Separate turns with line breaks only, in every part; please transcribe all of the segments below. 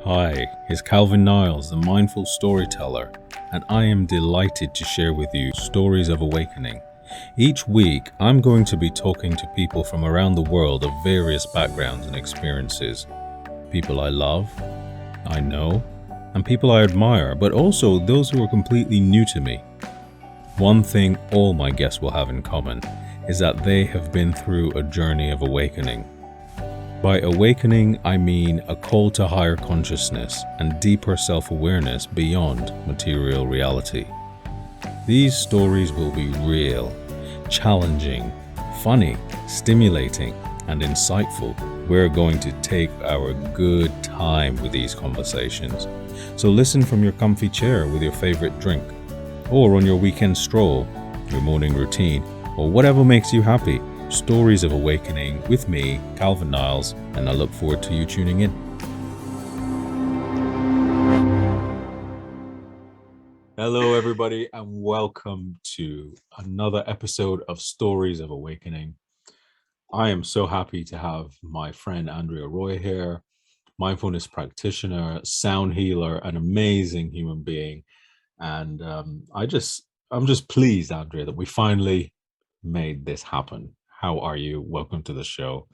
Hi, it's Calvin Niles, the mindful storyteller, and I am delighted to share with you stories of awakening. Each week, I'm going to be talking to people from around the world of various backgrounds and experiences. People I love, I know, and people I admire, but also those who are completely new to me. One thing all my guests will have in common is that they have been through a journey of awakening. By awakening, I mean a call to higher consciousness and deeper self-awareness beyond material reality. These stories will be real, challenging, funny, stimulating, and insightful. We're going to take our good time with these conversations. So listen from your comfy chair with your favorite drink, or on your weekend stroll, your morning routine, or whatever makes you happy. Stories of Awakening with me, Calvin Niles, and I look forward to you tuning in. Hello, everybody, and welcome to another episode of Stories of Awakening. I am so happy to have my friend Andrea Roy here, mindfulness practitioner, sound healer, an amazing human being. And I'm just pleased, Andrea, that we finally made this happen. How are you? Welcome to the show.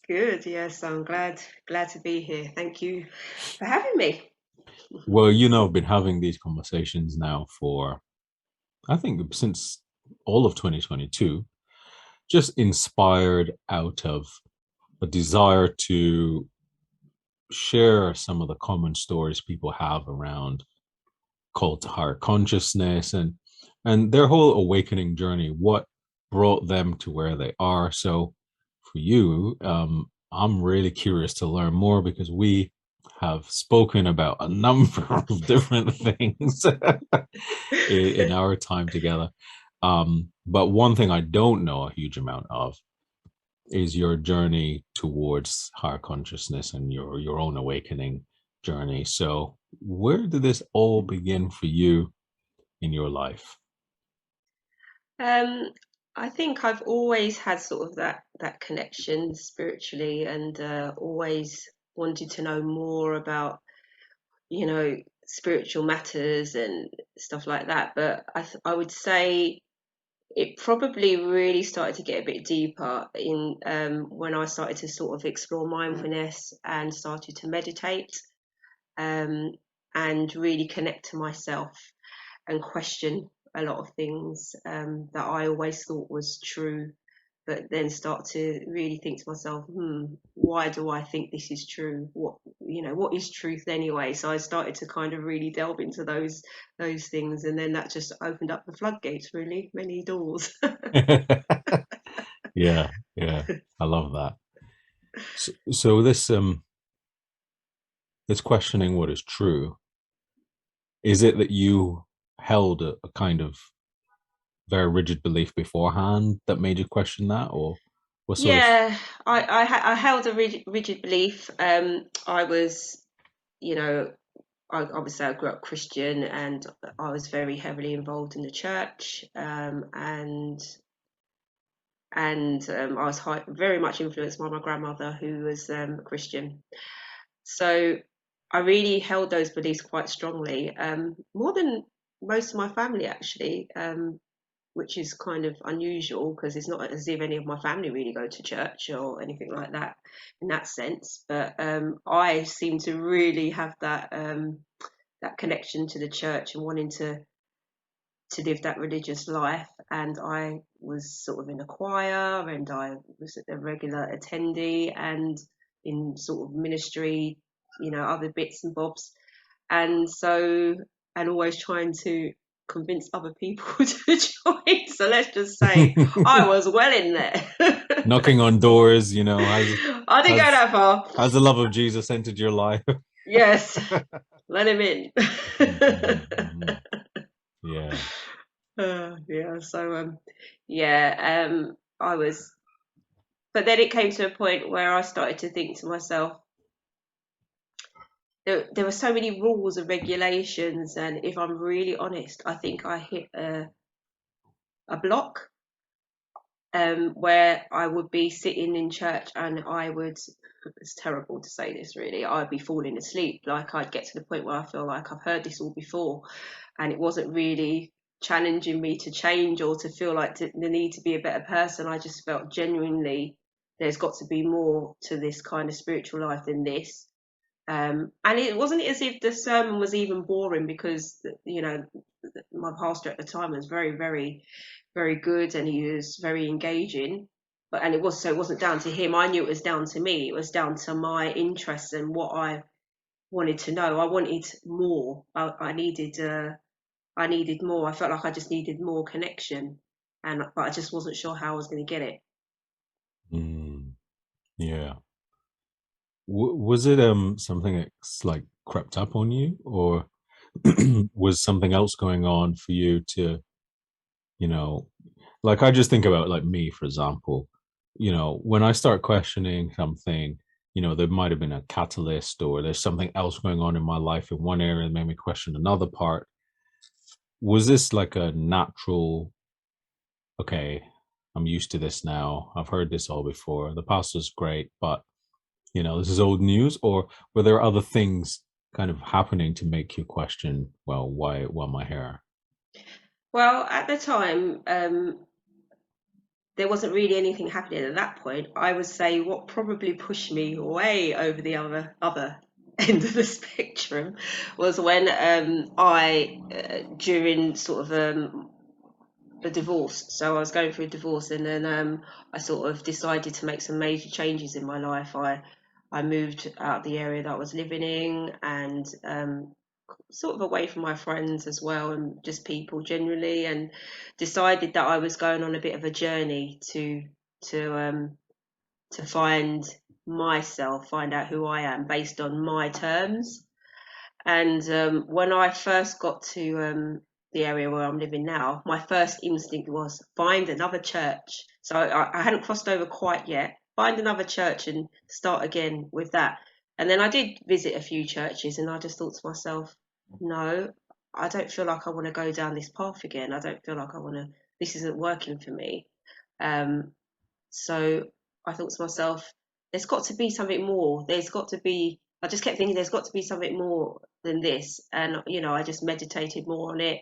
Good, yes, I'm glad to be here. Thank you for having me.
Well, I've been having these conversations now for, I think, since all of 2022, just inspired out of a desire to share some of the common stories people have around call to higher consciousness and their whole awakening journey, what brought them to where they are. So for you, I'm really curious to learn more because we have spoken about a number of different things in our time together. But one thing I don't know a huge amount of is your journey towards higher consciousness and your own awakening journey. So where did this all begin for you in your life?
Um, I think I've always had sort of that connection spiritually, and always wanted to know more about, spiritual matters and stuff like that. But I would say it probably really started to get a bit deeper in when I started to sort of explore mindfulness and started to meditate. um, and really connect to myself and question a lot of things that I always thought was true, but then start to really think to myself, why do I think this is true? What is truth anyway? So I started to kind of really delve into those things, and then that just opened up the floodgates, really, many doors.
Yeah, yeah, I love that. So this questioning what is true, is it that you held a kind of very rigid belief beforehand that made you question that, or what sort of?
Yeah, I held a rigid belief. I was, you know, obviously I grew up Christian, and I was very heavily involved in the church, and I was very much influenced by my grandmother, who was Christian. So I really held those beliefs quite strongly, more than most of my family actually, which is kind of unusual because it's not as if any of my family really go to church or anything like that in that sense. But I seem to really have that connection to the church and wanting to live that religious life. And I was sort of in a choir, and I was a regular attendee, and in sort of ministry, other bits and bobs. And so, and always trying to convince other people to join. So let's just say I was well in there.
Knocking on doors,
I didn't go
has
that far.
has the love of Jesus entered your life?
Yes, let him in.
Mhm. Yeah.
Yeah, so yeah, I was, but then it came to a point where I started to think to myself, there were so many rules and regulations, and if I'm really honest, I think I hit a block, where I would be sitting in church and I would it's terrible to say this really, I'd be falling asleep. Like I'd get to the point where I feel like I've heard this all before, and it wasn't really challenging me to change or to feel like the need to be a better person. I just felt genuinely there's got to be more to this kind of spiritual life than this. And it wasn't as if the sermon was even boring, because my pastor at the time was very, very, very good, and he was very engaging. But and it was so it wasn't down to him. I knew it was down to me. It was down to my interests and what I wanted to know. I wanted more. I needed. I needed more. I felt like I just needed more connection, but I just wasn't sure how I was going to get it.
Yeah. Was it something that's like crept up on you, or was something else going on for you to, you know, like I just think about like me, for example, when I start questioning something, there might have been a catalyst, or there's something else going on in my life in one area that made me question another part. Was this like a natural, okay, I'm used to this now. I've heard this all before. The past was great, but this is old news, or were there other things kind of happening to make you question, well, why am I here?
Well, at the time, there wasn't really anything happening at that point. I would say what probably pushed me way over the other end of the spectrum was when I during sort of a divorce. So I was going through a divorce, and then I sort of decided to make some major changes in my life. I moved out of the area that I was living in, and sort of away from my friends as well, and just people generally, and decided that I was going on a bit of a journey to um, to find myself, find out who I am based on my terms. And when I first got to the area where I'm living now, my first instinct was find another church. So I hadn't crossed over quite yet. Find another church and start again with that. And then I did visit a few churches, and I just thought to myself, no, I don't feel like I want to go down this path again. I don't feel like I want to, this isn't working for me. Um, so I thought to myself, there's got to be something more. There's got to be, I just kept thinking there's got to be something more than this. And, I just meditated more on it,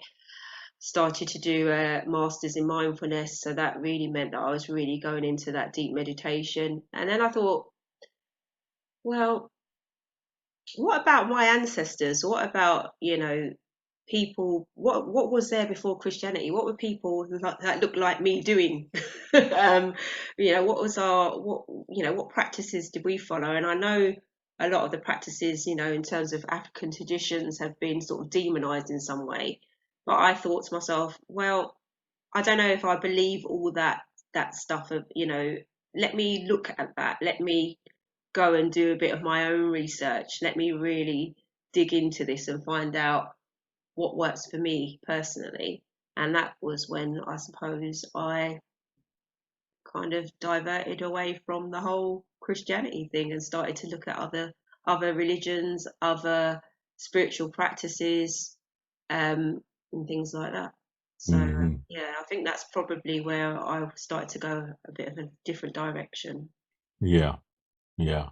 started to do a master's in mindfulness. So that really meant that I was really going into that deep meditation. And then I thought, well, what about my ancestors? What about, people, what was there before Christianity? What were people that looked like me doing? What was what practices did we follow? And I know a lot of the practices, in terms of African traditions, have been sort of demonized in some way. But I thought to myself, well, I don't know if I believe all that stuff of, let me look at that. Let me go and do a bit of my own research. Let me really dig into this and find out what works for me personally. And that was when I suppose I kind of diverted away from the whole Christianity thing and started to look at other religions, other spiritual practices, and things like that. So
Hmm.
yeah, I think that's probably where I started to go a bit of a different direction.
Yeah, yeah.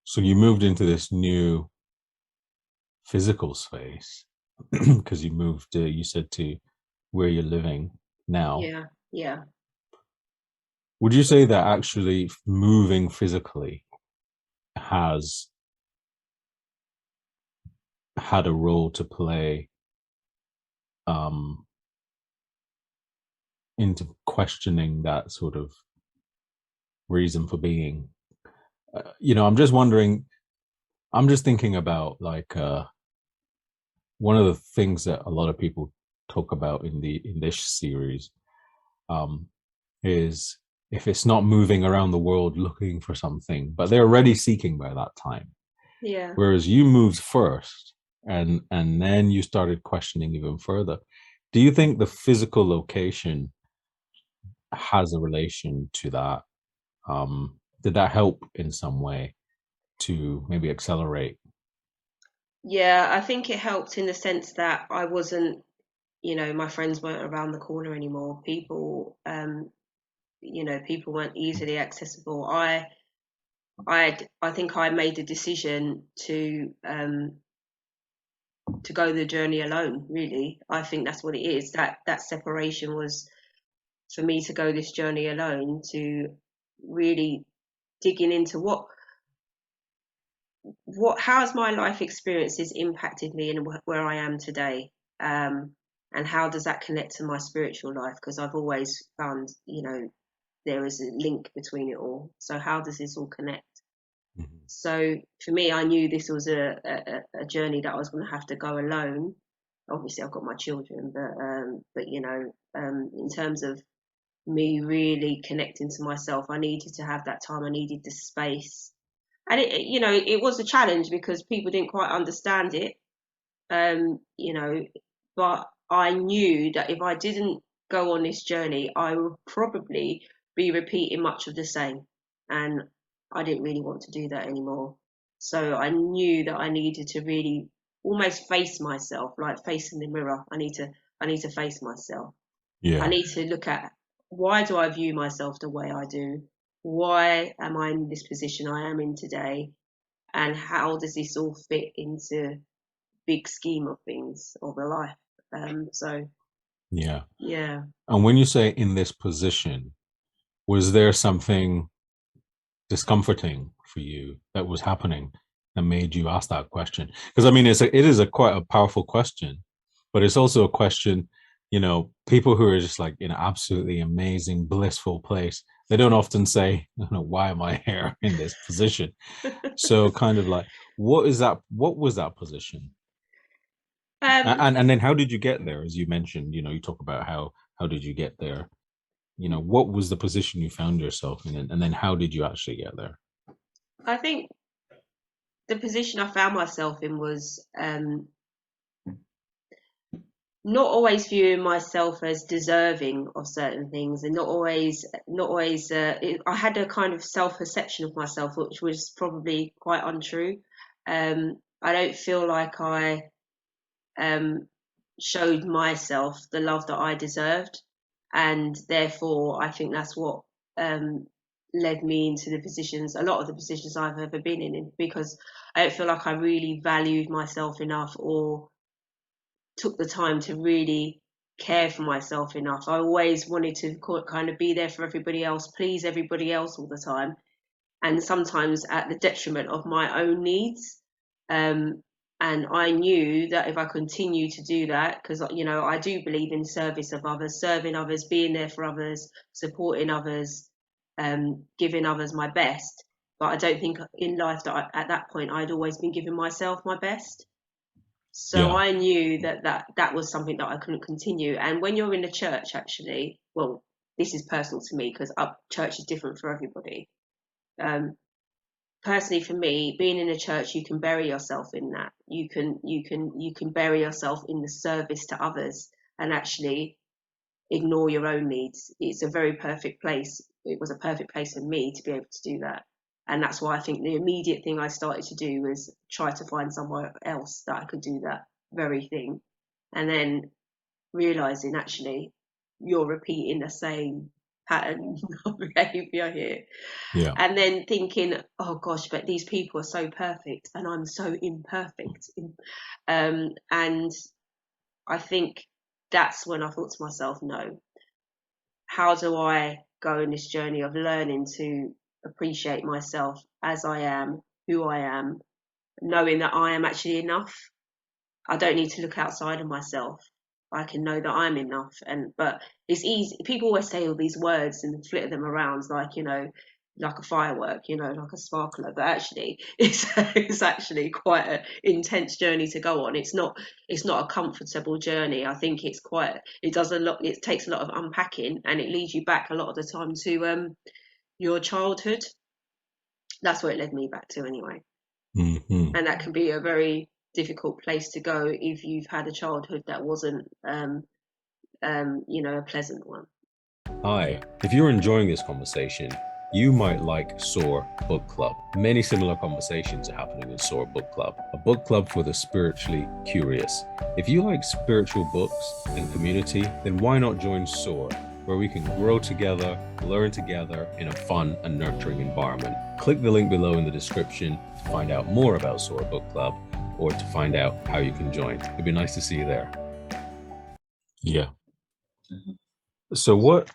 So you moved into this new physical space because you moved, you said, to where you're living now.
Yeah, yeah.
Would you say that actually moving physically has had a role to play um, into questioning that sort of reason for being? I'm just wondering, I'm just thinking about like one of the things that a lot of people talk about in this series um, is if it's not moving around the world looking for something, but they're already seeking by that time.
Yeah.
Whereas you moved first, and then you started questioning even further. Do you think the physical location has a relation to that? Did that help in some way to maybe accelerate?
Yeah, I think it helped in the sense that I wasn't, my friends weren't around the corner anymore. People weren't easily accessible. I think I made a decision to go the journey alone. Really, I think that's what it is. That separation was for me to go this journey alone, to really digging into how has my life experiences impacted me and where I am today, and how does that connect to my spiritual life? Because I've always found, there is a link between it all. So how does this all connect?
Mhm.
So for me, I knew this was a journey that I was going to have to go alone. Obviously, I've got my children, but in terms of me really connecting to myself, I needed to have that time. I needed the space, and it was a challenge because people didn't quite understand it. But I knew that if I didn't go on this journey, I would probably be repeating much of the same, and I didn't really want to do that anymore. So I knew that I needed to really almost face myself, like facing the mirror. I need to face myself. I
Yeah.
need to look at, why do I view myself the way I do? Why am I in this position I am in today? And how does this all fit into big scheme of things of a life? So
Yeah.
yeah.
And when you say in this position, was there something discomforting for you that was happening that made you ask that question? Because I mean, it is a quite a powerful question, but it's also a question, people who are just like in an absolutely amazing, blissful place, they don't often say, why am I here in this position? So kind of like, what was that position?
um,
And then how did you get there? As you mentioned, you talk about how did you get there? What was the position you found yourself in, and then how did you actually get there?
I think the position I found myself in was not always viewing myself as deserving of certain things, and not always I had a kind of self-perception of myself which was probably quite untrue. I don't feel like I um, showed myself the love that I deserved, and therefore I think that's what um, led me into a lot of the positions I've ever been in, because I don't feel like I really valued myself enough, or took the time to really care for myself enough. I always wanted to kind of be there for everybody else, please everybody else all the time, and sometimes at the detriment of my own needs. Um, and I knew that if I continue to do that, because I do believe in service of others, serving others, being there for others, supporting others, giving others my best. But I don't think in life that at that point I'd always been giving myself my best. So
Yeah.
I knew that was something that I couldn't continue. And when you're in a church, actually, well, this is personal to me because church is different for everybody. Um, Personally, for me, being in a church, you can bury yourself in that. You can bury yourself in the service to others, and actually ignore your own needs. It's a very perfect place. It was a perfect place for me to be able to do that. And that's why I think the immediate thing I started to do was try to find somewhere else that I could do that very thing. And then realizing actually you're repeating the same pattern of behavior here.
Yeah.
And then thinking, oh gosh, but these people are so perfect and I'm so imperfect. And I think that's when I thought to myself, no, how do I go in this journey of learning to appreciate myself as I am, who I am, knowing that I am actually enough. I don't need to look outside of myself. I can know that I'm enough. But it's easy. People always say all these words and flitter them around like, like a firework, like a sparkler. But actually, it's actually quite an intense journey to go on. It's not a comfortable journey. I think it does a lot. It takes a lot of unpacking, and it leads you back a lot of the time to your childhood. That's where it led me back to anyway.
Hmm.
And that can be a very difficult place to go if you've had a childhood that wasn't a pleasant one.
Hi. If you're enjoying this conversation, you might like SOAR Book Club. Many similar conversations are happening in SOAR Book Club, a book club for the spiritually curious. If you like spiritual books and community, then why not join SOAR? where we can grow together, learn together in a fun and nurturing environment. Click the link below in the description to find out more about Soar Book Club or to find out how you can join. It'd be nice to see you there. Yeah. So what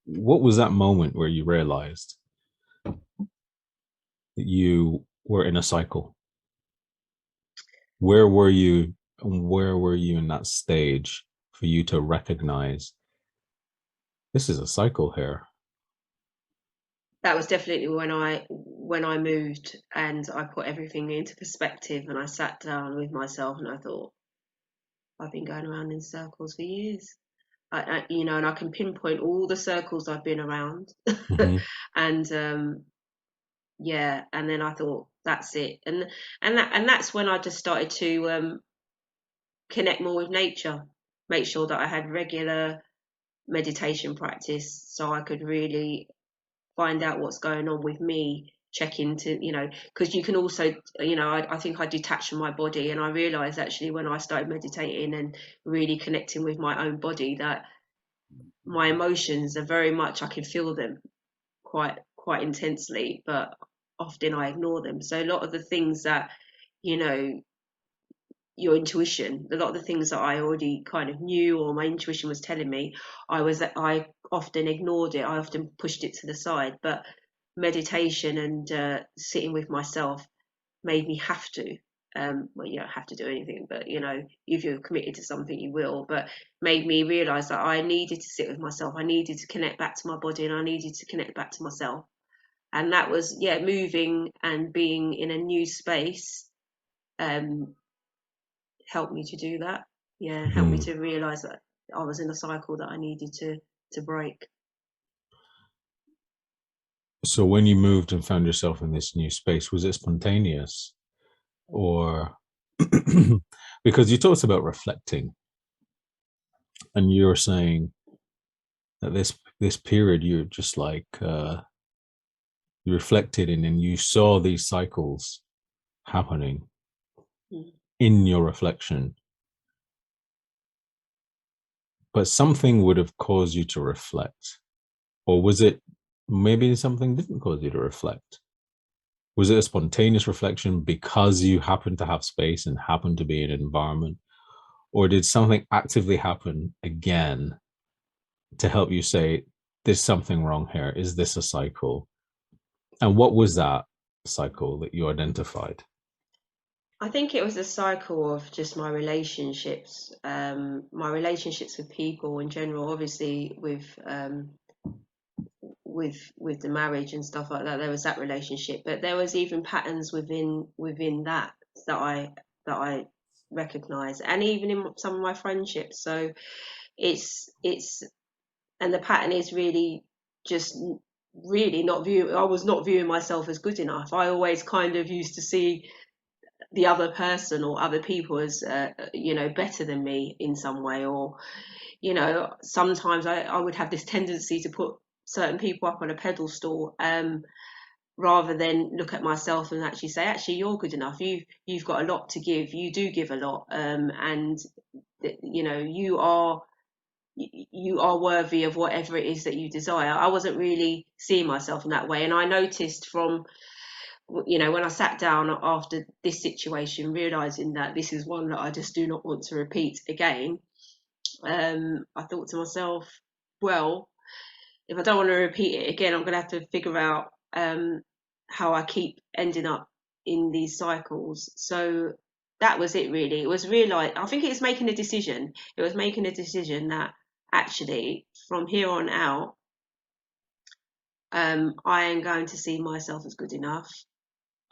what was that moment where you realized that you were in a cycle? Where were you in that stage for you to recognize this is a cycle here?
That was definitely when I moved and I put everything into perspective and I sat down with myself and I thought, I've been going around in circles for years. And I can pinpoint all the circles I've been around.
Mm-hmm.
And yeah, and then I thought that's it. And that's when I just started to connect more with nature, make sure that I had regular meditation practice so I could really find out what's going on with me, check into, because you can also, I think I detached from my body, and I realized actually when I started meditating and really connecting with my own body that my emotions are very much, I can feel them quite intensely, but often I ignore them. So a lot of the things that, you know, your intuition, a lot of the things that I already kind of knew or my intuition was telling me, I often ignored it. I often pushed it to the side. But meditation and sitting with myself made me have to. Well, you don't have to do anything, but if you're committed to something, you will. But made me realize that I needed to sit with myself. I needed to connect back to my body, and I needed to connect back to myself. And that was, moving and being in a new space. Um, Helped me to do that. Yeah, helped me
Mm-hmm.
to realize that I was in a cycle that I needed to break.
So when you moved and found yourself in this new space, was it spontaneous or because you talked about reflecting and you're saying that this period you're just like you reflected in and you saw these cycles happening
Mm.
in your reflection, but something would have caused you to reflect, or was it maybe something didn't cause you to reflect? Was it a spontaneous reflection because you happened to have space and happened to be in an environment, or did something actively happen again to help you say there's something wrong here? Is this a cycle? And what was that cycle that you identified?
I think it was a cycle of just my relationships with people in general. Obviously, with the marriage and stuff like that, there was that relationship, but there was even patterns within that I recognize, and even in some of my friendships. So it's and the pattern is really just really not view. I was not viewing myself as good enough. I always kind of used to see the other person or other people as better than me in some way, or sometimes I would have this tendency to put certain people up on a pedestal, rather than look at myself and actually say, actually, you're good enough, you've got a lot to give, you do give a lot, and you are worthy of whatever it is that you desire. I wasn't really seeing myself in that way, and I noticed from when I sat down after this situation, realizing that this is one that I just do not want to repeat again, I thought to myself, well, if I don't want to repeat it again, I'm going to have to figure out how I keep ending up in these cycles. So that was it, really. It was realize. I think it's making a decision. It was making a decision that actually, from here on out, I am going to see myself as good enough.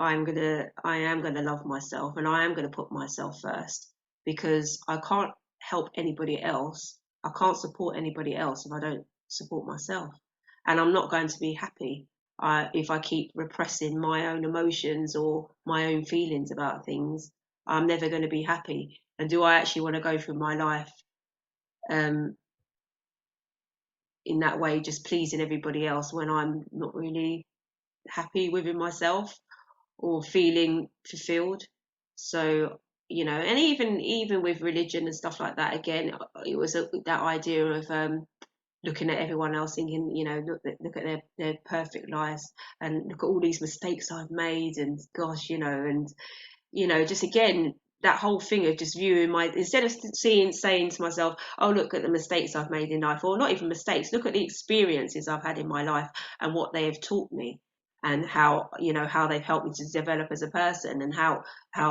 I am gonna love myself, and I am gonna put myself first, because I can't help anybody else. I can't support anybody else if I don't support myself, and I'm not going to be happy if I keep repressing my own emotions or my own feelings about things. I'm never going to be happy. And do I actually want to go through my life um, in that way, just pleasing everybody else when I'm not really happy within myself or feeling fulfilled? So and even with religion and stuff like that, again, it was that idea of looking at everyone else, thinking, look at their perfect lives, and look at all these mistakes I've made, and gosh, and just again, that whole thing of just viewing instead of saying to myself, oh, look at the mistakes I've made in life, or not even mistakes, look at the experiences I've had in my life and what they have taught me, and how they've helped me to develop as a person, and how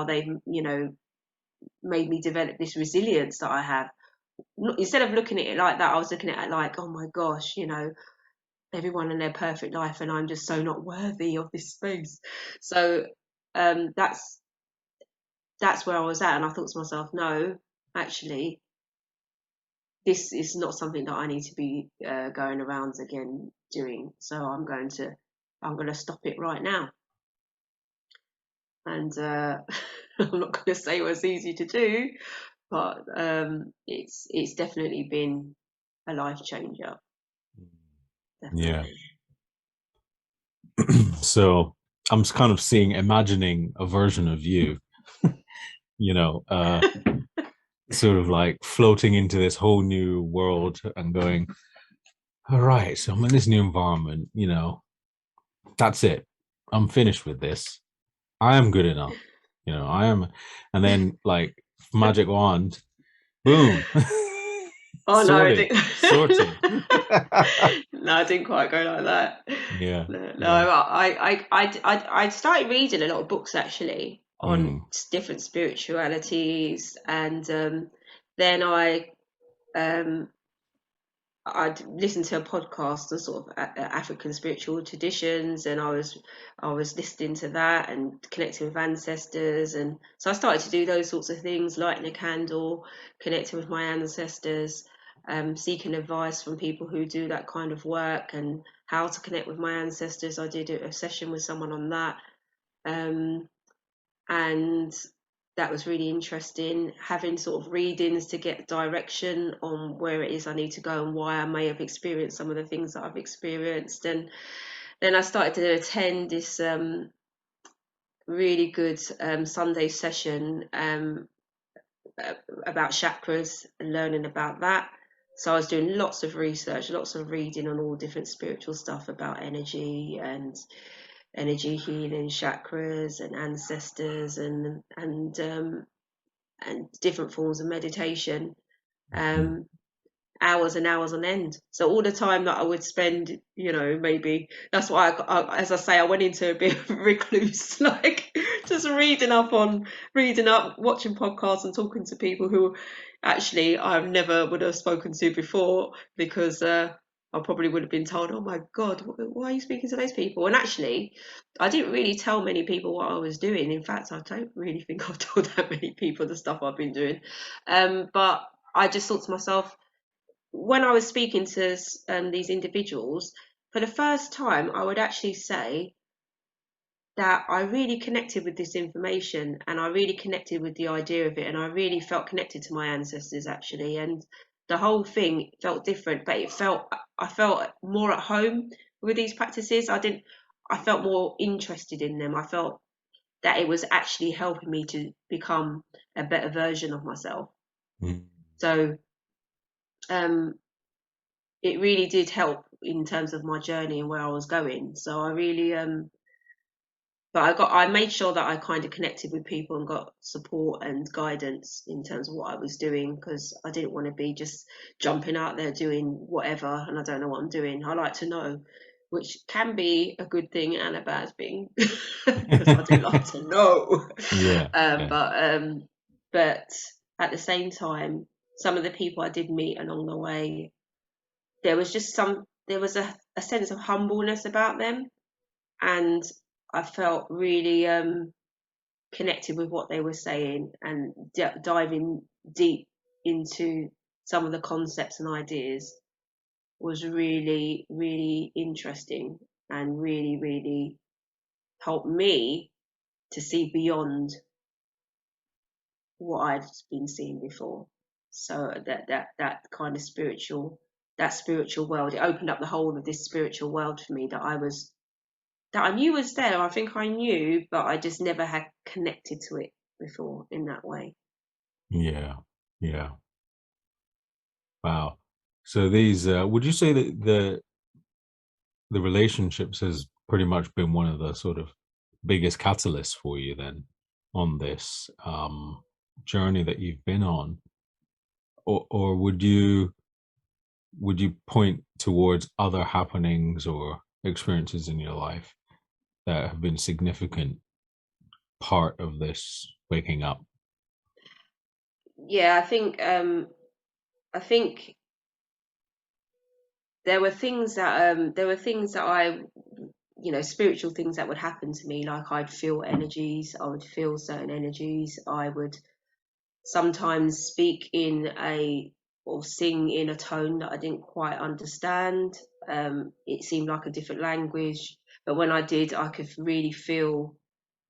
they've made me develop this resilience that I have. Instead of looking at it like that, I was looking at it like, oh my gosh, everyone in their perfect life, and I'm just so not worthy of this space. So that's where I was at, and I thought to myself, no, actually, this is not something that I need to be going around again doing. So I'm going to stop it right now. And I'm not going to say it was easy to do, but it's definitely been a life changer.
Yeah.
Definitely.
So I'm kind of imagining a version of you, sort of like floating into this whole new world and going, all right, so I'm in this new environment, that's it. I'm finished with this. I am good enough. I am. And then, like, magic wand, boom,
Oh no, I
sorted,
didn't.
sorted.
No, I didn't quite go like that.
Yeah,
No,
yeah.
I started reading a lot of books actually on
Mm,
different spiritualities, and then um, I'd listened to a podcast on sort of African spiritual traditions, and I was listening to that and connecting with ancestors, and so I started to do those sorts of things, lighting a candle, connecting with my ancestors, seeking advice from people who do that kind of work and how to connect with my ancestors. I did a session with someone on that, um, and that was really interesting, having sort of readings to get direction on where it is I need to go and why I may have experienced some of the things that I've experienced. And then I started to attend this really good Sunday session about chakras and learning about that. So I was doing lots of research, lots of reading on all different spiritual stuff about energy and energy healing, chakras and ancestors, and different forms of meditation,
mm,
um, hours and hours on end. So all the time that I would spend, maybe that's why, as I say, I went into a bit of a recluse, like just reading up, watching podcasts, and talking to people who actually I never would have spoken to before, because I probably would have been told, "Oh my God, why are you speaking to those people?" And actually, I didn't really tell many people what I was doing. In fact, I don't really think I've told that many people the stuff I've been doing. But I just thought to myself, when I was speaking to these individuals, for the first time, I would actually say that I really connected with this information, and I really connected with the idea of it, and I really felt connected to my ancestors actually, and the whole thing felt different, but I felt more at home with these practices. I felt more interested in them. I felt that it was actually helping me to become a better version of myself.
mm.
So um, it really did help in terms of my journey and where I was going. So I really but I made sure that I kind of connected with people and got support and guidance in terms of what I was doing, because I didn't want to be just jumping out there doing whatever and I don't know what I'm doing. I like to know, which can be a good thing and a bad thing, because I do like to know.
Yeah,
um,
yeah.
but um, but at the same time, some of the people I did meet along the way, there was a sense of humbleness about them, and I felt really connected with what they were saying, and diving deep into some of the concepts and ideas was really, really interesting, and really, really helped me to see beyond what I'd been seeing before. So that kind of spiritual world, it opened up the whole of this spiritual world for me that I knew was there. I think I knew, but I just never had connected to it before in that way.
Yeah. Yeah. Wow. So these, would you say that the relationships has pretty much been one of the sort of biggest catalysts for you then on this journey that you've been on, or would you point towards other happenings or experiences in your life that have been significant part of this waking up?
Yeah, I think there were things that I, spiritual things that would happen to me. Like I'd feel energies, I would feel certain energies. I would sometimes speak in a or sing in a tone that I didn't quite understand. It seemed like a different language, but when I did, I could really feel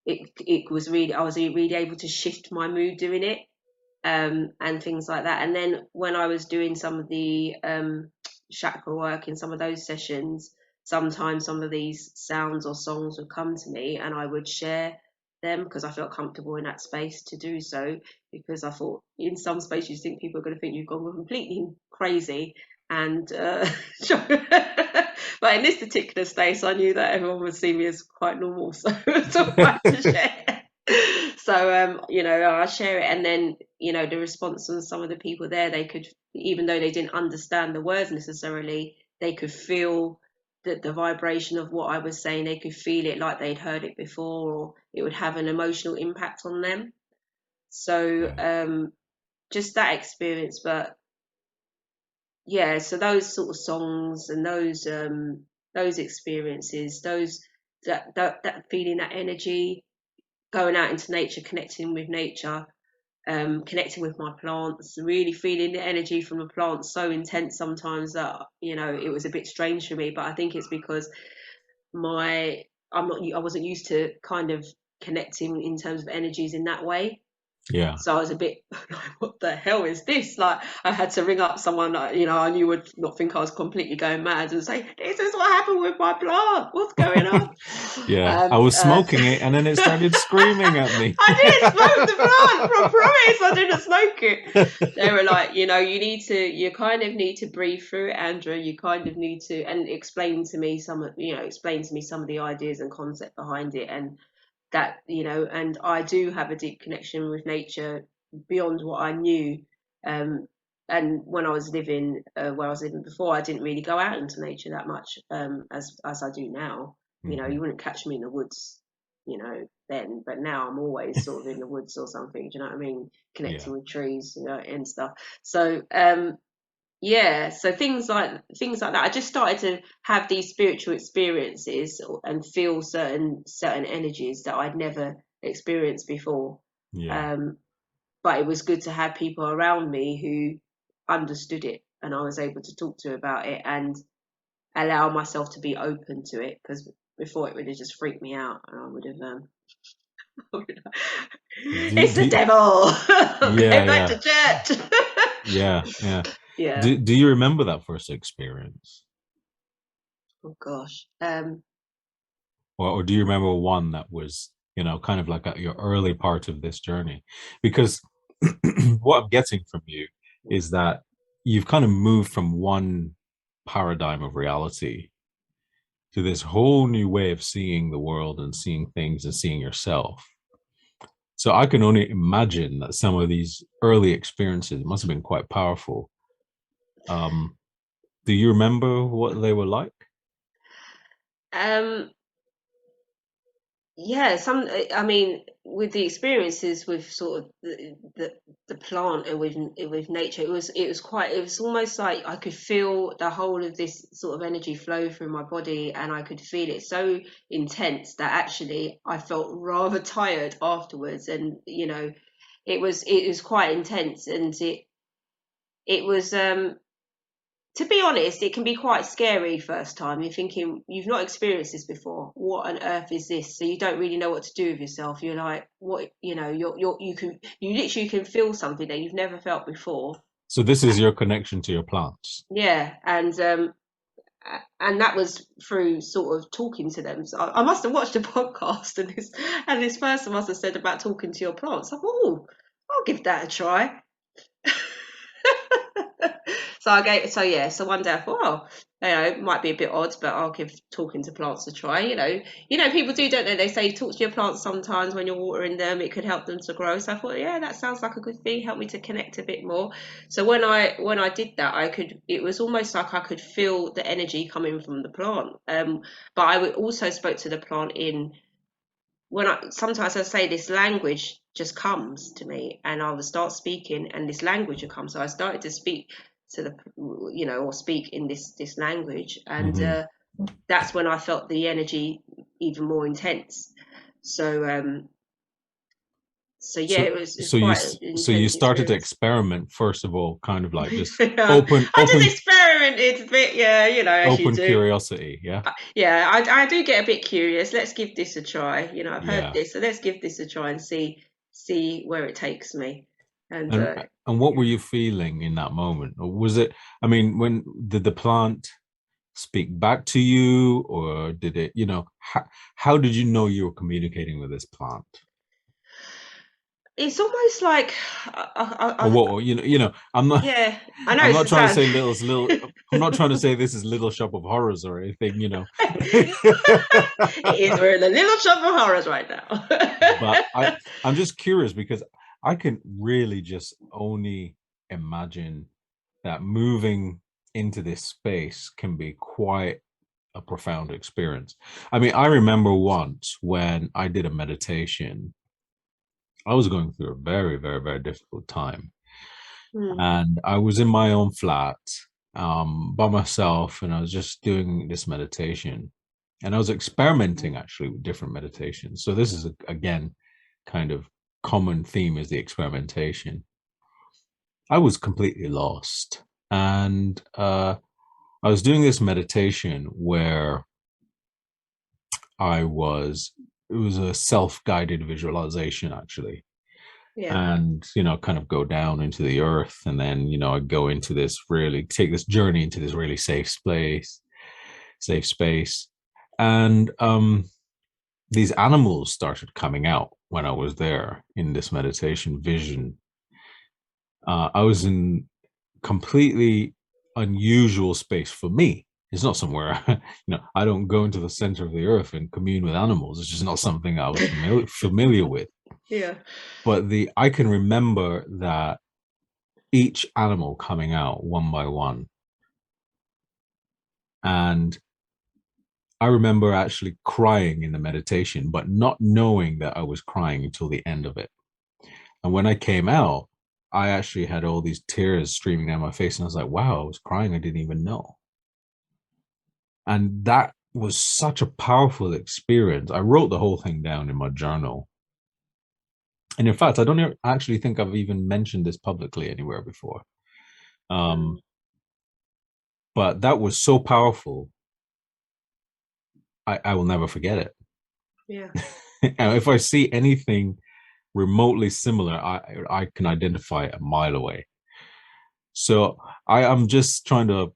it. I was really able to shift my mood doing it, and things like that. And then when I was doing some of the chakra work in some of those sessions, sometimes some of these sounds or songs would come to me, and I would share them because I felt comfortable in that space to do so. Because I thought in some space you think people are going to think you've gone completely crazy, and but in this particular space, I knew that everyone would see me as quite normal, so it's all right to share. So I share it, and then the response from some of the people there, they could, even though they didn't understand the words necessarily, they could feel the vibration of what I was saying. They could feel it like they'd heard it before, or it would have an emotional impact on them. So
Yeah.
just that experience. But yeah, so those sort of songs and those experiences, that feeling, that energy, going out into nature, connecting with nature, connecting with my plants, really feeling the energy from the plants so intense sometimes that it was a bit strange for me. But I think it's because I wasn't used to kind of connecting in terms of energies in that way.
Yeah.
So I was a bit like, what the hell is this? Like, I had to ring up someone that, I knew would not think I was completely going mad and say, this is what happened with my plant. What's going on?
Yeah. I
Um,
was
uh,
smoking it and then it started screaming at me.
I didn't smoke the plant, I promise I didn't smoke it. They were like, you kind of need to breathe through it, Andrea. You kind of need to, and explain to me some of the ideas and concept behind it. And that, and I do have a deep connection with nature beyond what I knew. And when I was living where I was living before, I didn't really go out into nature that much, as I do now. You
Mhm.
wouldn't catch me in the woods, then, but now I'm always sort of in the woods or something. Do you know what I mean?
Yeah.
Connecting with trees, and stuff. So yeah, so things like that. I just started to have these spiritual experiences and feel certain energies that I'd never experienced before.
Yeah.
Um, but it was good to have people around me who understood it, and I was able to talk to about it and allow myself to be open to it, because before it would have just freaked me out, and I would have,
Do,
it's the
do,
devil.
yeah,
Go back
yeah,
to church.
yeah, yeah.
Yeah.
Do you remember that first experience?
Oh gosh.
Or do you remember one that was, kind of like at your early part of this journey? Because what I'm getting from you is that you've kind of moved from one paradigm of reality to this whole new way of seeing the world and seeing things and seeing yourself. So I can only imagine that some of these early experiences must have been quite powerful. Um, do you remember what they were like?
Um, yeah, I mean, with the experiences with sort of the plant and with nature, it was almost like I could feel the whole of this sort of energy flow through my body, and I could feel it so intense that actually I felt rather tired afterwards. And it was quite intense, and it was to be honest, it can be quite scary first time. You're thinking you've not experienced this before. What on earth is this? So you don't really know what to do with yourself. You're like, what? You literally can feel something that you've never felt before.
So this is your connection to your plants.
Yeah, and that was through sort of talking to them. So I must have watched a podcast, and this person must have said about talking to your plants. I thought, oh, I'll give that a try. So one day I thought, oh, it might be a bit odd, but I'll give talking to plants a try. People do, don't they? They say talk to your plants sometimes when you're watering them. It could help them to grow. So I thought, yeah, that sounds like a good thing. Help me to connect a bit more. So when I did that, it was almost like I could feel the energy coming from the plant. But I would also spoke to the plant in sometimes I say this language just comes to me, and I would start speaking, and this language would come. So I started to speak to or speak in this language, and
Hmm.
that's when I felt the energy even more intense. So yeah,
So,
it's quite an
so you
intense
started to
experience.
experiment first of all, kind of like just
Yeah,
open,
I just experimented a bit, yeah, as you
open
do.
curiosity. Yeah,
Yeah, I do get a bit curious. Let's give this a try. I've heard
yeah.
this, so let's give this a try and see where it takes me. And
And and what were you feeling in that moment? Or was it? I mean, when did the plant speak back to you, or did it? How did you know you were communicating with this plant?
it's almost like,
Or what? I'm not.
yeah, I know
I'm
it's
not
the
trying to
sound.
say little. I'm not trying to say this is Little Shop of Horrors or anything.
It is. We're in the little shop of horrors right now.
But I'm just curious because I can really just only imagine that moving into this space can be quite a profound experience. I mean, I remember once when I did a meditation, I was going through a very, very, very difficult time.
Hmm,
And I was in my own flat by myself, and I was just doing this meditation. And I was experimenting actually with different meditations. So this is, again, kind of common theme is the experimentation. I was completely lost. And I was doing this meditation where it was a self-guided visualization actually.
yeah,
And, kind of go down into the earth. And then, I go into this really take this journey into this really safe space. And these animals started coming out when I was there in this meditation vision. I was in completely unusual space for me. It's not somewhere, I don't go into the center of the earth and commune with animals. It's just not something I was familiar with.
yeah,
But I can remember that each animal coming out one by one. And I remember actually crying in the meditation, but not knowing that I was crying until the end of it. And when I came out, I actually had all these tears streaming down my face. And I was like, wow, I was crying. I didn't even know. And that was such a powerful experience. I wrote the whole thing down in my journal. And in fact, I don't actually think I've even mentioned this publicly anywhere before.
mm,
Um, but that was so powerful. I will never forget it.
yeah,
And if I see anything remotely similar, I can identify it a mile away. So I am just trying to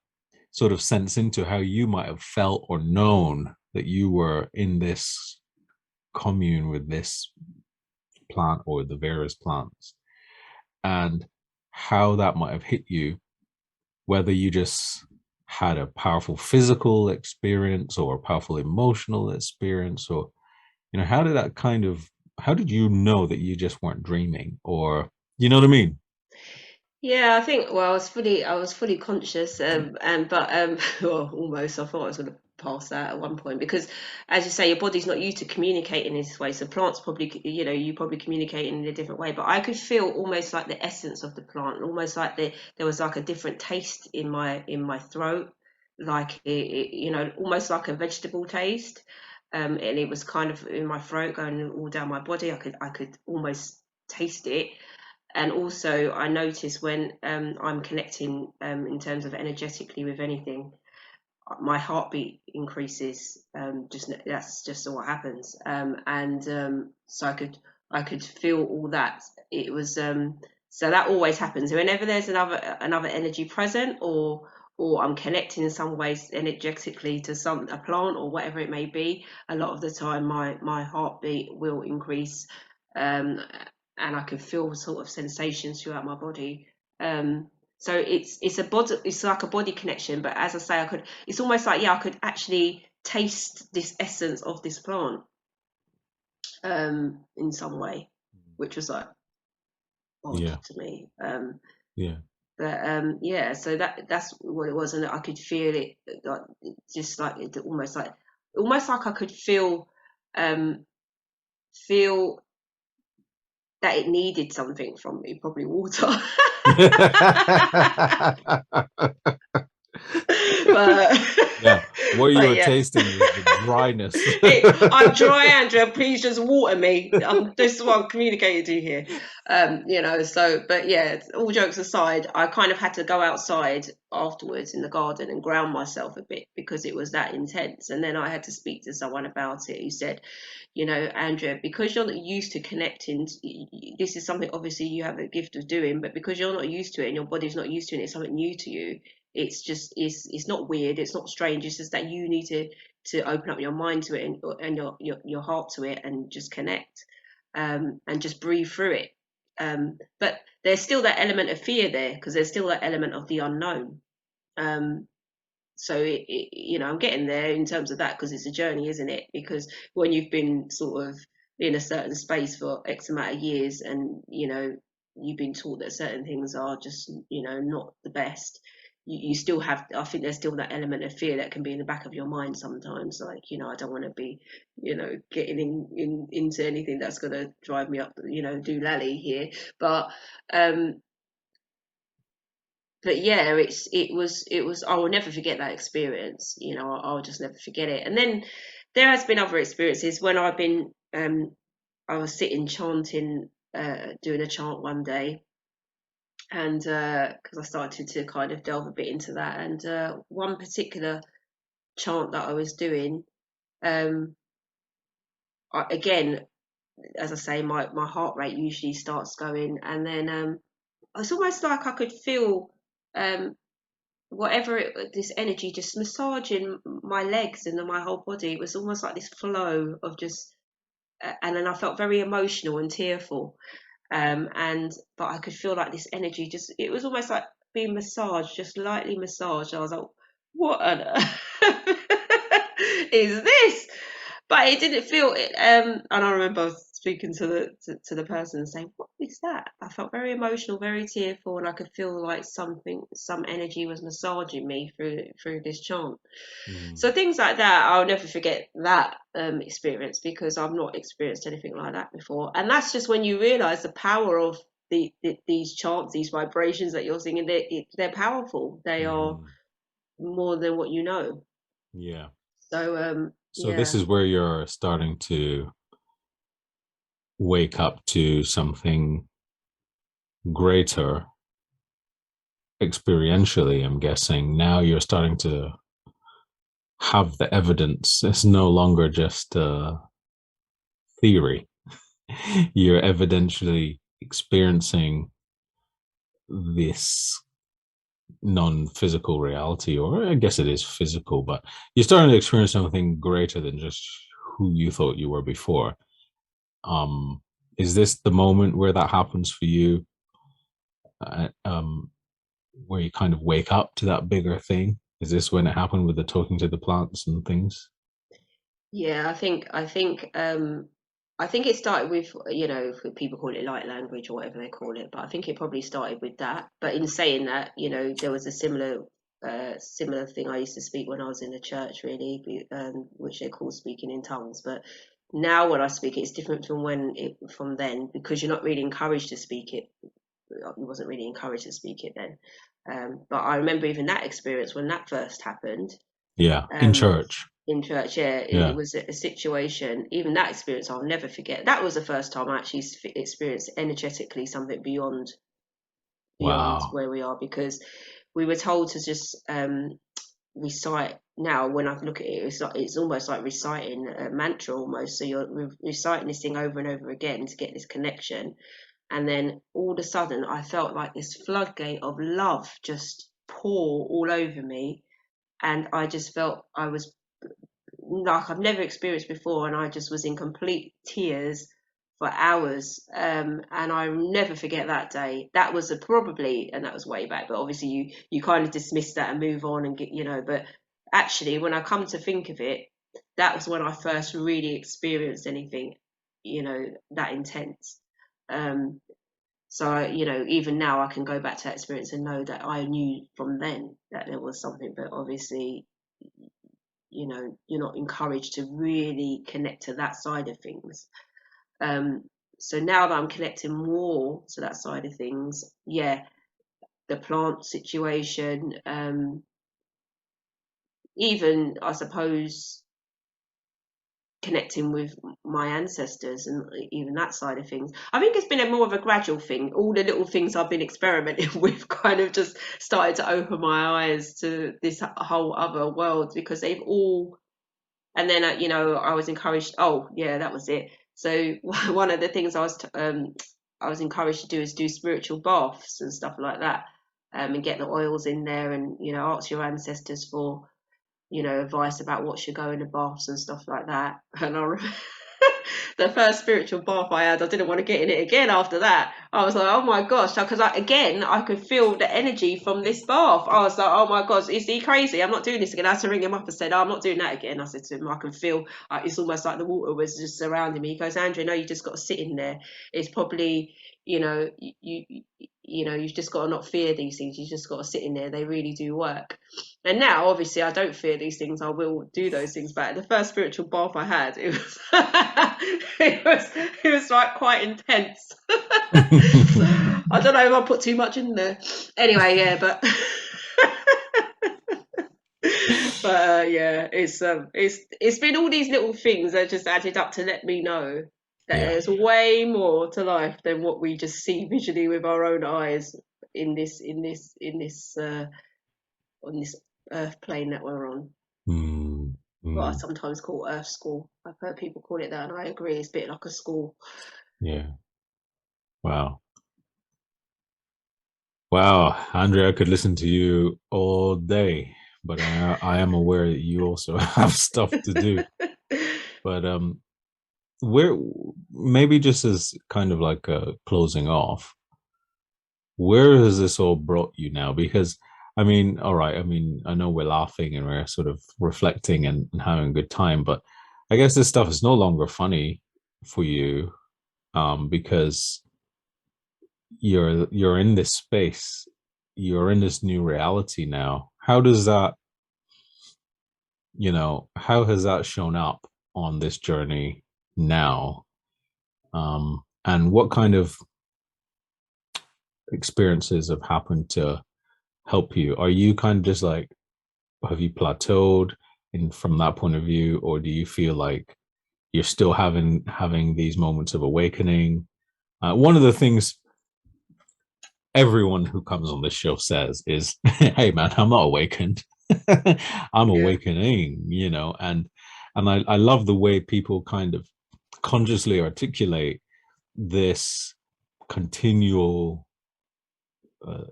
sort of sense into how you might have felt or known that you were in this commune with this plant or the various plants, and how that might have hit you, whether you just had a powerful physical experience or a powerful emotional experience, or how did you know that you just weren't dreaming, or you know what I mean?
yeah. I think. Well, I was fully conscious, and but well, almost. I thought I was going to pass out at one point because, as you say, your body's not used to communicating in this way. So plants probably, you probably communicate in a different way. But I could feel almost like the essence of the plant, almost like there was like a different taste in my throat, like almost like a vegetable taste. And it was kind of in my throat, going all down my body. I could almost taste it. And also I notice when I'm connecting in terms of energetically with anything, my heartbeat increases. Just that's just what happens. And so I could feel all that. It was so that always happens whenever there's another energy present, or I'm connecting in some ways energetically to a plant or whatever it may be, a lot of the time my heartbeat will increase, um, and I can feel sort of sensations throughout my body. So it's like a body connection, but as I say, it's almost like, yeah, I could actually taste this essence of this plant, in some way, which was like odd
Yeah.
to me.
Yeah.
But yeah, so that's what it was, and I could feel it, like, just like almost like I could um, feel that it needed something from me, probably water. but
Yeah. What you
but
were
yeah.
tasting was the dryness.
I'm dry, Andrea. Please just water me. This is what I'm communicating to you here. So, but yeah, all jokes aside, I kind of had to go outside afterwards in the garden and ground myself a bit because it was that intense. And then I had to speak to someone about it who said, Andrea, because you're not used to connecting, this is something obviously you have a gift of doing, but because you're not used to it and your body's not used to it, it's something new to you. It's not weird, it's not strange, it's just that you need to open up your mind to it, and your heart to it, and just connect, and just breathe through it. But there's still that element of fear there, because there's still that element of the unknown. Um, so I'm getting there in terms of that, because it's a journey, isn't it? Because when you've been sort of in a certain space for X amount of years, and you've been taught that certain things are just not the best, you still have, I think there's still that element of fear that can be in the back of your mind sometimes, like, I don't want to be getting into anything that's going to drive me up, do lally here. Um but yeah, it was I will never forget that experience. I'll just never forget it. And then there has been other experiences when I was sitting chanting, doing a chant one day, and because I started to kind of delve a bit into that, and one particular chant that I was doing, um again, as I say, my heart rate usually starts going, and then it's almost like I could feel, um this energy just massaging my legs and then my whole body. It was almost like this flow of just, and then I felt very emotional and tearful, and but I could feel like this energy, just, it was almost like being massaged, just lightly massaged. I was like, what on earth is this? But it didn't feel it. And I remember speaking to the person and saying, "What is that?" I felt very emotional, very tearful, and I could feel like some energy was massaging me through this chant.
Mm.
So things like that, I'll never forget that experience, because I've not experienced anything like that before. And that's just when you realise the power of these chants, these vibrations that you're singing. They're powerful. They are
Mm.
more than what you know.
Yeah.
So
So this
yeah.
is where you're starting to wake up to something greater experientially, I'm guessing. Now you're starting to have the evidence. It's no longer just theory. You're evidentially experiencing this non-physical reality, or I guess it is physical, but you're starting to experience something greater than just who you thought you were before. Um, is this the moment where that happens for you? Uh, um, where you kind of wake up to that bigger thing? Is this when it happened with the talking to the plants and things?
Yeah, I think it started with, people call it light language or whatever they call it, but I think it probably started with that. But in saying that, there was a similar thing I used to speak when I was in the church, really, which they call speaking in tongues. But now when I speak it's different from then, because you're not really encouraged to speak it. I wasn't really encouraged to speak it then. But I remember even that experience when that first happened,
Yeah, in
um,
church.
in church. Yeah, it
Yeah.
was a situation. Even that experience, I'll never forget. That was the first time I actually experienced energetically something beyond
Wow.
where we are, because we were told to just recite. Now, when I look at it, it's almost like reciting a mantra almost. So you're reciting this thing over and over again to get this connection, and then all of a sudden, I felt like this floodgate of love just pour all over me, and I just felt I was like I've never experienced before, and I just was in complete tears for hours. And I'll never forget that day. That was probably, and that was way back, but obviously you kind of dismiss that and move on and get, but actually when I come to think of it, that was when I first really experienced anything, that intense. So even now I can go back to that experience and know that I knew from then that there was something, but obviously you're not encouraged to really connect to that side of things. So now that I'm connecting more to that side of things, yeah, the plant situation, even I suppose connecting with my ancestors and even that side of things. I think it's been a more of a gradual thing. All the little things I've been experimenting with kind of just started to open my eyes to this whole other world, because they've all, and then I was encouraged, oh yeah, that was it. So one of the things I was encouraged to do is do spiritual baths and stuff like that, and get the oils in there, and ask your ancestors for advice about what should go in the baths and stuff like that. And I remember the first spiritual bath I had, I didn't want to get in it again after that. I was like, oh my gosh, because I could feel the energy from this bath. I was like, oh my gosh, is he crazy? I'm not doing this again. I had to ring him up and said, oh, I'm not doing that again. I said to him, I can feel, it's almost like the water was just surrounding me. He goes, Andrea, no, you just got to sit in there. It's probably, you've just got to not fear these things. You just got to sit in there. They really do work. And now, obviously, I don't fear these things. I will do those things. But the first spiritual bath I had, it was it was like quite intense. I don't know if I put too much in there. Anyway, yeah, but yeah, it's been all these little things that just added up to let me know that
Yeah.
there's way more to life than what we just see visually with our own eyes in this on this earth plane that we're on.
Mm,
What I
mm,
sometimes call Earth School. I've heard people call it that, and I agree. It's a bit like a school.
yeah. Wow. Wow, Andrea, I could listen to you all day, but I am aware that you also have stuff to do. But where maybe just as kind of like a closing off, where has this all brought you now? Because I mean, all right, I mean, I know we're laughing and we're sort of reflecting and having a good time, but I guess this stuff is no longer funny for you, because you're in this space, you're in this new reality now. How does that, how has that shown up on this journey now? And what kind of experiences have happened to help you? Are you kind of just like, have you plateaued in from that point of view, or do you feel like you're still having these moments of awakening? One of the things everyone who comes on this show says is, "Hey, man, I'm not awakened. I'm
Yeah.
awakening." And I love the way people kind of consciously articulate this continual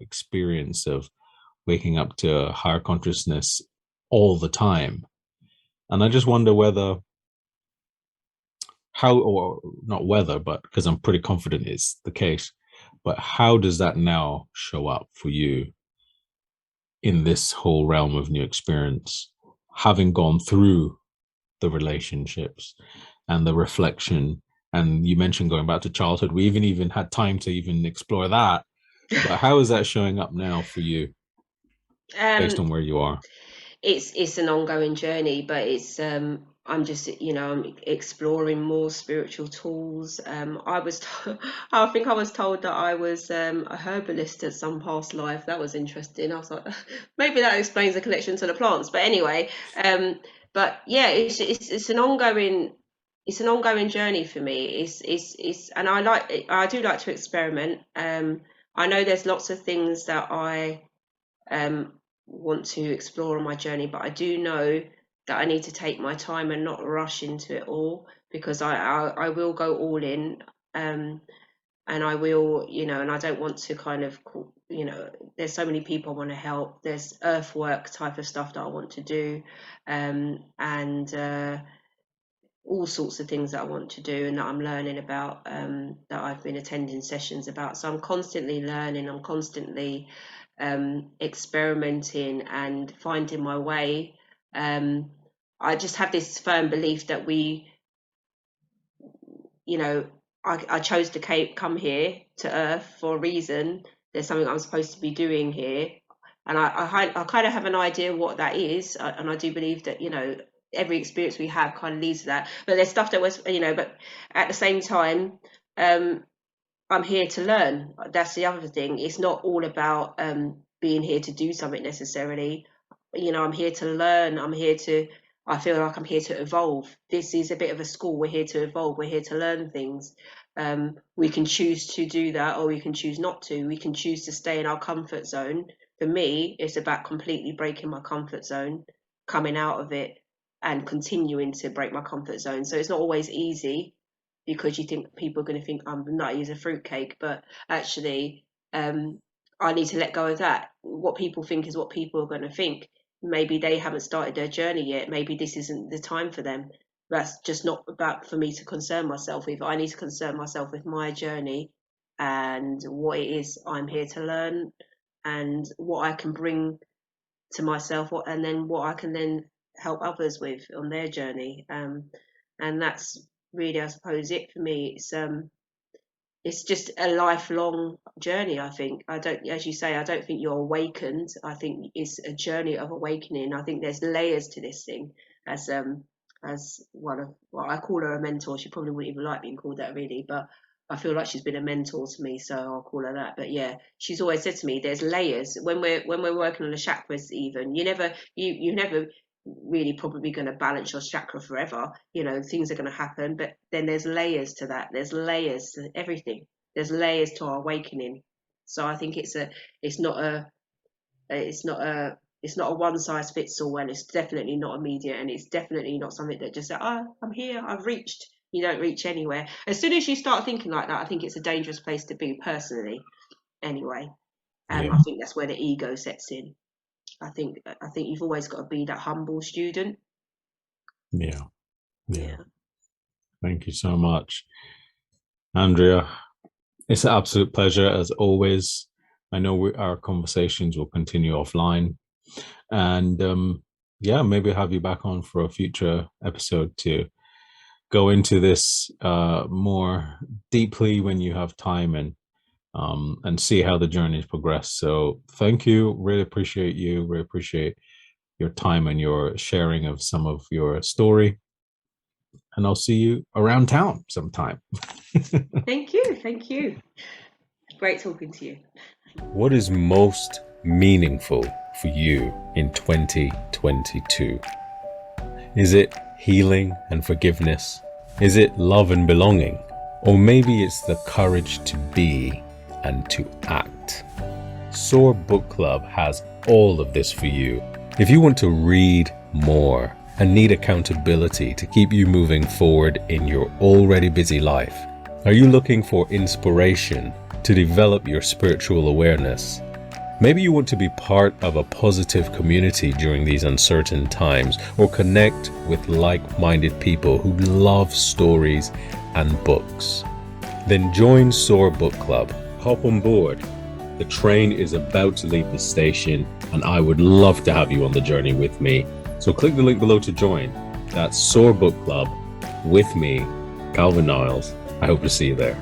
experience of waking up to a higher consciousness all the time. And I just wonder whether how, or not whether, but because I'm pretty confident it's the case, but how does that now show up for you in this whole realm of new experience, having gone through the relationships and the reflection? And you mentioned going back to childhood. We even had time to even explore that. But how is that showing up now for you based
um,
on where you are?
it's an ongoing journey, but it's I'm just I'm exploring more spiritual tools. I think I was told that I was a herbalist at some past life. That was interesting. I was like, maybe that explains the connection to the plants. But anyway, but yeah, it's an ongoing journey for me. It's and I do like to experiment. I know there's lots of things that I um, want to explore on my journey, but I do know that I need to take my time and not rush into it all, because I will go all in. Um, and I will, and I don't want to kind of, there's so many people I want to help. There's earthwork type of stuff that I want to do, and all sorts of things that I want to do and that I'm learning about, that I've been attending sessions about. So I'm constantly learning, I'm constantly experimenting and finding my way. I just have this firm belief that I chose to come here to Earth for a reason. There's something I'm supposed to be doing here. And I kind of have an idea what that is. And I do believe that, every experience we have kind of leads to that. But there's stuff that was, but at the same time, I'm here to learn. That's the other thing. It's not all about being here to do something necessarily. I'm here to learn. I feel like I'm here to evolve. This is a bit of a school. We're here to evolve. We're here to learn things. We can choose to do that, or we can choose not to. We can choose to stay in our comfort zone. For me, it's about completely breaking my comfort zone, coming out of it, and continuing to break my comfort zone. So it's not always easy, because you think people are going to think I'm nutty as a fruitcake, but actually, I need to let go of that. What people think is what people are going to think. Maybe they haven't started their journey yet. Maybe this isn't the time for them. That's just not about for me to concern myself with. I need to concern myself with my journey and what it is I'm here to learn, and what I can bring to myself, and then what I can then help others with on their journey. And that's really, I suppose, it for me. It's just a lifelong journey. I think, as you say, I don't think you're awakened. I think it's a journey of awakening. I think there's layers to this thing. As one of, well, I call her a mentor. She probably wouldn't even like being called that, really, but I feel like she's been a mentor to me, so I'll call her that. But yeah, she's always said to me, there's layers. When we're working on the chakras, even you never really probably going to balance your chakra forever. Things are going to happen, but then there's layers to that. There's layers to everything. There's layers to our awakening. So I think it's not a one size fits all, and it's definitely not immediate, and it's definitely not something that just said, oh, I'm here, I've reached. You don't reach anywhere. As soon as you start thinking like that, I think it's a dangerous place to be, personally, anyway. And I think that's where the ego sets in. I think you've always got to be that humble student.
Yeah. Thank you so much, Andrea. It's an absolute pleasure, as always. I know our conversations will continue offline, and maybe have you back on for a future episode to go into this more deeply when you have time, and see how the journey's progressed. So thank you. Really appreciate you. Really appreciate your time and your sharing of some of your story. And I'll see you around town sometime.
Thank you. Great talking to you.
What is most meaningful for you in 2022? Is it healing and forgiveness? Is it love and belonging? Or maybe it's the courage to be and to act. Soar Book Club has all of this for you. If you want to read more and need accountability to keep you moving forward in your already busy life, are you looking for inspiration to develop your spiritual awareness? Maybe you want to be part of a positive community during these uncertain times, or connect with like-minded people who love stories and books. Then join Soar Book Club. Hop on board. The train is about to leave the station, and I would love to have you on the journey with me. So click the link below to join. That's Soar Book Club with me, Calvin Niles. I hope to see you there.